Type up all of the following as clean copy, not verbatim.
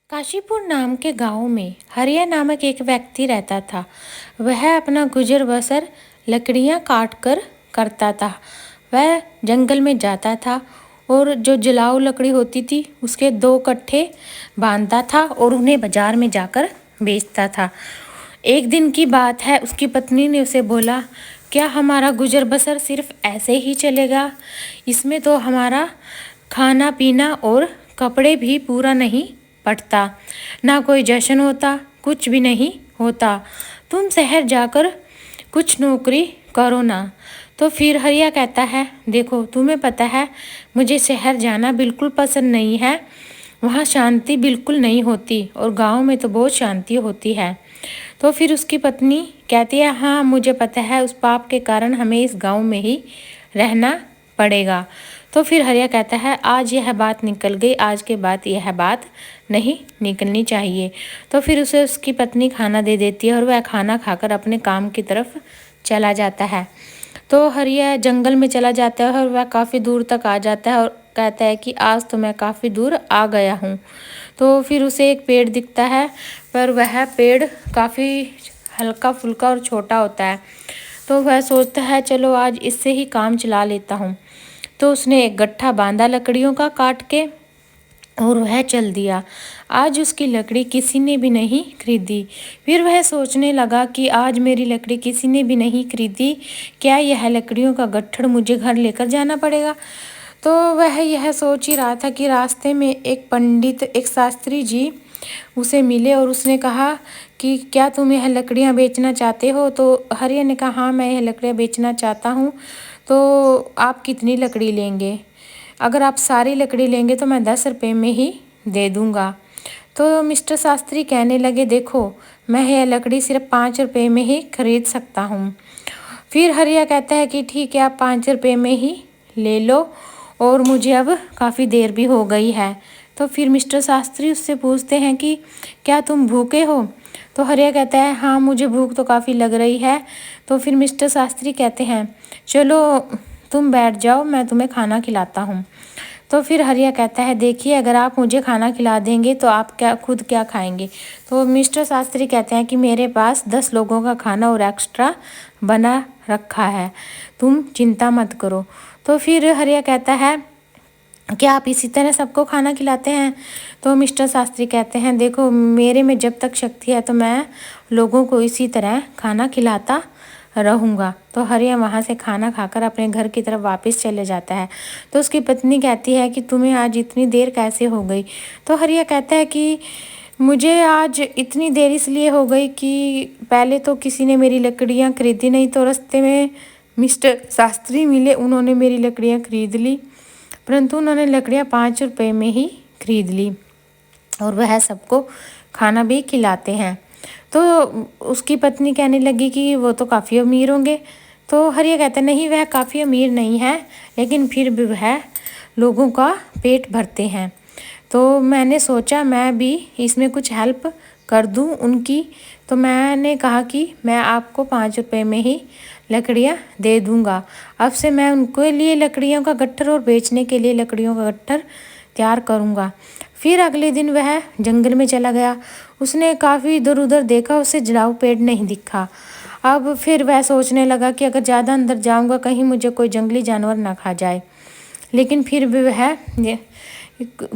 काशीपुर नाम के गांव में हरिया नामक एक व्यक्ति रहता था। वह अपना गुजर बसर लकड़ियां काट कर करता था। वह जंगल में जाता था और जो जलाऊ लकड़ी होती थी उसके 2 कट्टे बांधता था और उन्हें बाजार में जाकर बेचता था। एक दिन की बात है, उसकी पत्नी ने उसे बोला, क्या हमारा गुजर बसर सिर्फ ऐसे ही चलेगा? इसमें तो हमारा खाना पीना और कपड़े भी पूरा नहीं पड़ता, ना कोई जश्न होता, कुछ भी नहीं होता। तुम शहर जाकर कुछ नौकरी करो ना। तो फिर हरिया कहता है, देखो तुम्हें पता है मुझे शहर जाना बिल्कुल पसंद नहीं है। वहाँ शांति बिल्कुल नहीं होती और गांव में तो बहुत शांति होती है। तो फिर उसकी पत्नी कहती है, हाँ मुझे पता है, उस पाप के कारण हमें इस गांव में ही रहना पड़ेगा। तो फिर हरिया कहता है, आज यह बात निकल गई, आज के बाद यह बात नहीं निकलनी चाहिए। तो फिर उसे उसकी पत्नी खाना दे देती है और वह खाना खाकर अपने काम की तरफ चला जाता है। तो हरिया जंगल में चला जाता है और वह काफ़ी दूर तक आ जाता है और कहता है कि आज तो मैं काफ़ी दूर आ गया हूँ। तो फिर उसे एक पेड़ दिखता है, पर वह पेड़ काफ़ी हल्का फुल्का और छोटा होता है। तो वह सोचता है, चलो आज इससे ही काम चला लेता हूँ। तो उसने एक गट्ठा बांधा लकड़ियों का काट के और वह चल दिया। आज उसकी लकड़ी किसी ने भी नहीं खरीदी। फिर वह सोचने लगा कि आज मेरी लकड़ी किसी ने भी नहीं खरीदी, क्या यह लकड़ियों का गट्ठड़ मुझे घर लेकर जाना पड़ेगा? तो वह यह सोच ही रहा था कि रास्ते में एक पंडित, एक शास्त्री जी उसे मिले और उसने कहा कि क्या तुम यह लकड़ियाँ बेचना चाहते हो? तो हरिया ने कहा, हाँ मैं यह लकड़ियाँ बेचना चाहता हूँ। तो आप कितनी लकड़ी लेंगे? अगर आप सारी लकड़ी लेंगे तो मैं 10 रुपये में ही दे दूँगा। तो मिस्टर शास्त्री कहने लगे, देखो मैं यह लकड़ी सिर्फ 5 रुपये में ही खरीद सकता हूँ। फिर हरिया कहता है कि ठीक है, आप 5 रुपये में ही ले लो और मुझे अब काफ़ी देर भी हो गई है। तो फिर मिस्टर शास्त्री उससे पूछते हैं कि क्या तुम भूखे हो? तो हरिया कहता है, हाँ मुझे भूख तो काफ़ी लग रही है। तो फिर मिस्टर शास्त्री कहते हैं, चलो तुम बैठ जाओ, मैं तुम्हें खाना खिलाता हूँ। तो फिर हरिया कहता है, देखिए अगर आप मुझे खाना खिला देंगे तो आप क्या खाएंगे? तो मिस्टर शास्त्री कहते हैं कि मेरे पास 10 लोगों का खाना और एक्स्ट्रा बना रखा है, तुम चिंता मत करो। तो फिर हरिया कहता है, क्या आप इसी तरह सबको खाना खिलाते हैं? तो मिस्टर शास्त्री कहते हैं, देखो मेरे में जब तक शक्ति है तो मैं लोगों को इसी तरह खाना खिलाता रहूँगा। तो हरिया वहाँ से खाना खाकर अपने घर की तरफ वापस चले जाता है। तो उसकी पत्नी कहती है कि तुम्हें आज इतनी देर कैसे हो गई? तो हरिया कहता है कि मुझे आज इतनी देर इसलिए हो गई कि पहले तो किसी ने मेरी लकड़ियाँ खरीदी नहीं, तो रास्ते में मिस्टर शास्त्री मिले, उन्होंने मेरी लकड़ियाँ खरीद ली, परंतु उन्होंने लकड़ियाँ 5 रुपये में ही खरीद ली और वह सबको खाना भी खिलाते हैं। तो उसकी पत्नी कहने लगी कि वो तो काफ़ी अमीर होंगे। तो हरिया कहता नहीं, वह काफ़ी अमीर नहीं है, लेकिन फिर भी वह लोगों का पेट भरते हैं। तो मैंने सोचा मैं भी इसमें कुछ हेल्प कर दूं उनकी। तो मैंने कहा कि मैं आपको 5 रुपये में ही लकड़ियाँ दे दूँगा। अब से मैं उनके लिए लकड़ियों का गट्ठर और बेचने के लिए लकड़ियों का गट्ठर तैयार करूँगा। फिर अगले दिन वह जंगल में चला गया। उसने काफ़ी इधर उधर देखा, उसे जलाऊ पेड़ नहीं दिखा। अब फिर वह सोचने लगा कि अगर ज़्यादा अंदर जाऊँगा कहीं मुझे कोई जंगली जानवर ना खा जाए। लेकिन फिर भी वह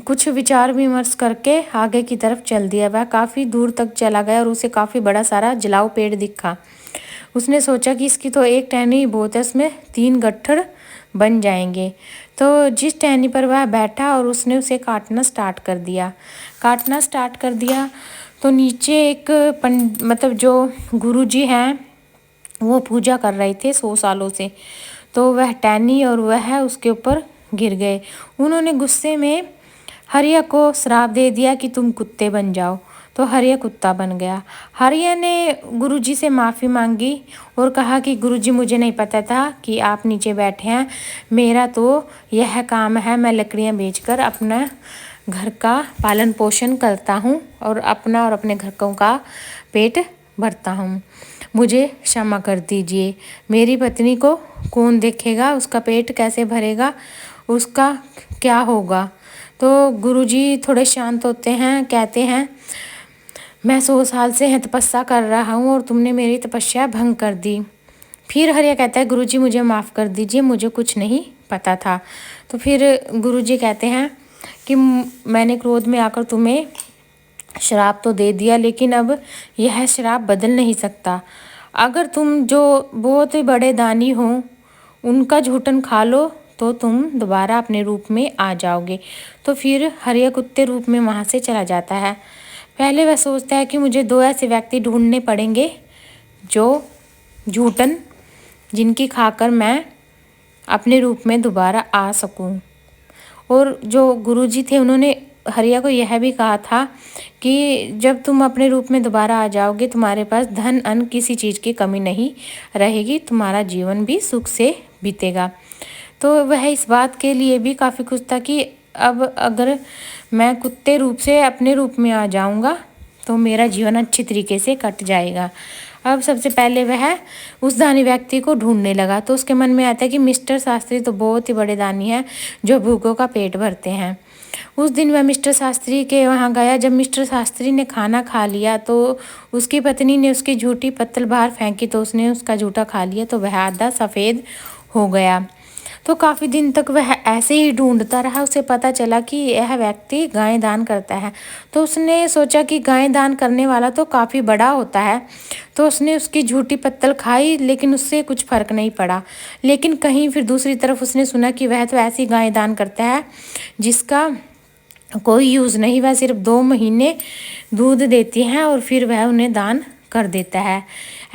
कुछ विचार विमर्श करके आगे की तरफ चल दिया। वह काफ़ी दूर तक चला गया और उसे काफ़ी बड़ा सारा जलाऊ पेड़ दिखा। उसने सोचा कि इसकी तो एक टहनी ही बहुत है, उसमें 3 गट्ठर बन जाएंगे। तो जिस टहनी पर वह बैठा और उसने उसे काटना स्टार्ट कर दिया तो नीचे एक मतलब जो गुरुजी हैं वो पूजा कर रहे थे 100 सालों से। तो वह टहनी और वह उसके ऊपर गिर गए। उन्होंने गुस्से में हरिया को श्राप दे दिया कि तुम कुत्ते बन जाओ। तो हरिया कुत्ता बन गया। हरिया ने गुरुजी से माफ़ी मांगी और कहा कि गुरुजी मुझे नहीं पता था कि आप नीचे बैठे हैं, मेरा तो यह काम है, मैं लकड़ियाँ बेचकर अपना घर का पालन पोषण करता हूँ और अपना और अपने घरों का पेट भरता हूँ, मुझे क्षमा कर दीजिए। मेरी पत्नी को कौन देखेगा, उसका पेट कैसे भरेगा, उसका क्या होगा? तो गुरुजी थोड़े शांत होते हैं, कहते हैं मैं 100 साल से तपस्या कर रहा हूँ और तुमने मेरी तपस्या भंग कर दी। फिर हरिया कहता है गुरुजी मुझे माफ़ कर दीजिए, मुझे कुछ नहीं पता था। तो फिर गुरुजी कहते हैं कि मैंने क्रोध में आकर तुम्हें श्राप तो दे दिया, लेकिन अब यह श्राप बदल नहीं सकता। अगर तुम जो बहुत ही बड़े दानी हो उनका झूठन खा लो तो तुम दोबारा अपने रूप में आ जाओगे। तो फिर हरिया कुत्ते रूप में वहाँ से चला जाता है। पहले वह सोचता है कि मुझे 2 ऐसे व्यक्ति ढूंढने पड़ेंगे जो झूठन जिनकी खाकर मैं अपने रूप में दोबारा आ सकूं। और जो गुरुजी थे उन्होंने हरिया को यह भी कहा था कि जब तुम अपने रूप में दोबारा आ जाओगे तुम्हारे पास धन अन्न किसी चीज़ की कमी नहीं रहेगी, तुम्हारा जीवन भी सुख से बीतेगा। तो वह इस बात के लिए भी काफ़ी खुश था कि अब अगर मैं कुत्ते रूप से अपने रूप में आ जाऊंगा तो मेरा जीवन अच्छी तरीके से कट जाएगा। अब सबसे पहले वह उस दानी व्यक्ति को ढूंढने लगा। तो उसके मन में आता है कि मिस्टर शास्त्री तो बहुत ही बड़े दानी हैं जो भूखों का पेट भरते हैं। उस दिन वह मिस्टर शास्त्री के वहाँ गया। जब मिस्टर शास्त्री ने खाना खा लिया तो उसकी पत्नी ने उसकी झूठी पत्तल बाहर फेंकी, तो उसने उसका झूठा खा लिया तो वह आधा सफ़ेद हो गया। तो काफ़ी दिन तक वह ऐसे ही ढूंढता रहा। उसे पता चला कि यह व्यक्ति गाय दान करता है। तो उसने सोचा कि गाय दान करने वाला तो काफ़ी बड़ा होता है। तो उसने उसकी झूठी पत्तल खाई, लेकिन उससे कुछ फ़र्क नहीं पड़ा। लेकिन कहीं फिर दूसरी तरफ उसने सुना कि वह तो ऐसी गाय दान करता है जिसका कोई यूज़ नहीं, वह सिर्फ 2 महीने दूध देती हैं और फिर वह उन्हें दान कर देता है।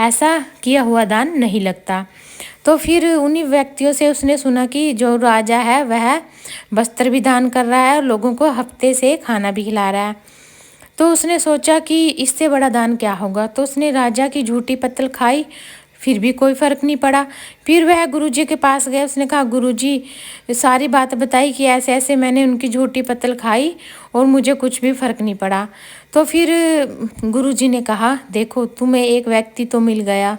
ऐसा किया हुआ दान नहीं लगता। तो फिर उन्हीं व्यक्तियों से उसने सुना कि जो राजा है वह वस्त्र भी दान कर रहा है और लोगों को हफ्ते से खाना भी खिला रहा है। तो उसने सोचा कि इससे बड़ा दान क्या होगा। तो उसने राजा की झूठी पत्तल खाई, फिर भी कोई फ़र्क नहीं पड़ा। फिर वह गुरुजी के पास गया। उसने कहा गुरुजी सारी बात बताई कि ऐसे ऐसे मैंने उनकी झूठी पत्तल खाई और मुझे कुछ भी फ़र्क नहीं पड़ा। तो फिर गुरुजी ने कहा देखो तुम्हें एक व्यक्ति तो मिल गया।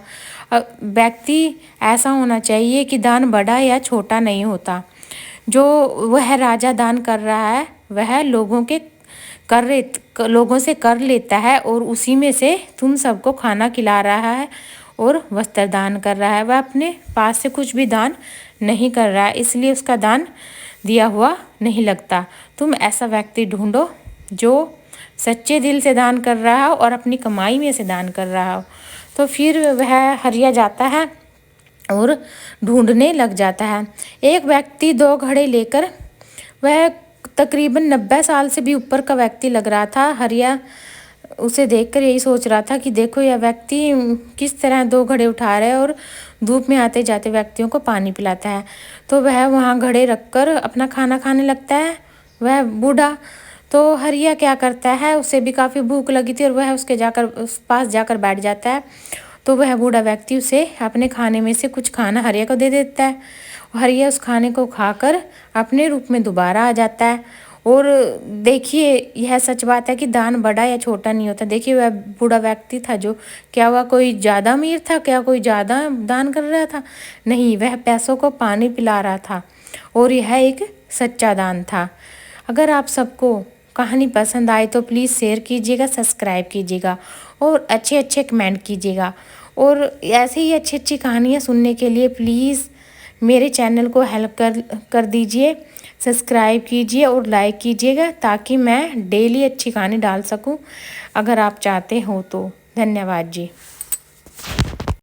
व्यक्ति ऐसा होना चाहिए कि दान बड़ा या छोटा नहीं होता। जो वह राजा दान कर रहा है वह लोगों से कर लेता है और उसी में से तुम सबको खाना खिला रहा है और वस्त्र दान कर रहा है। वह अपने पास से कुछ भी दान नहीं कर रहा है, इसलिए उसका दान दिया हुआ नहीं लगता। तुम ऐसा व्यक्ति ढूंढो जो सच्चे दिल से दान कर रहा हो और अपनी कमाई में से दान कर रहा हो। तो फिर वह हरिया जाता है और ढूंढने लग जाता है। एक व्यक्ति 2 घड़े लेकर, वह तकरीबन 90 साल से भी ऊपर का व्यक्ति लग रहा था। हरिया उसे देखकर यही सोच रहा था कि देखो यह व्यक्ति किस तरह 2 घड़े उठा रहा है और धूप में आते जाते व्यक्तियों को पानी पिलाता है। तो वह वहाँ घड़े रखकर अपना खाना खाने लगता है वह बूढ़ा। तो हरिया क्या करता है, उसे भी काफ़ी भूख लगी थी और वह उस पास जाकर बैठ जाता है। तो वह बूढ़ा व्यक्ति उसे अपने खाने में से कुछ खाना हरिया को दे देता है। हरिया उस खाने को खाकर अपने रूप में दोबारा आ जाता है। और देखिए यह सच बात है कि दान बड़ा या छोटा नहीं होता। देखिए वह बूढ़ा व्यक्ति था जो, क्या वह कोई ज़्यादा अमीर था, क्या कोई ज़्यादा दान कर रहा था? नहीं, वह पैसों को पानी पिला रहा था और यह एक सच्चा दान था। अगर आप सबको कहानी पसंद आए तो प्लीज़ शेयर कीजिएगा, सब्सक्राइब कीजिएगा और अच्छे अच्छे कमेंट कीजिएगा। और ऐसे ही अच्छी अच्छी कहानियाँ सुनने के लिए प्लीज़ मेरे चैनल को हेल्प कर दीजिए, सब्सक्राइब कीजिए और लाइक कीजिएगा ताकि मैं डेली अच्छी कहानी डाल सकूं, अगर आप चाहते हो तो। धन्यवाद जी।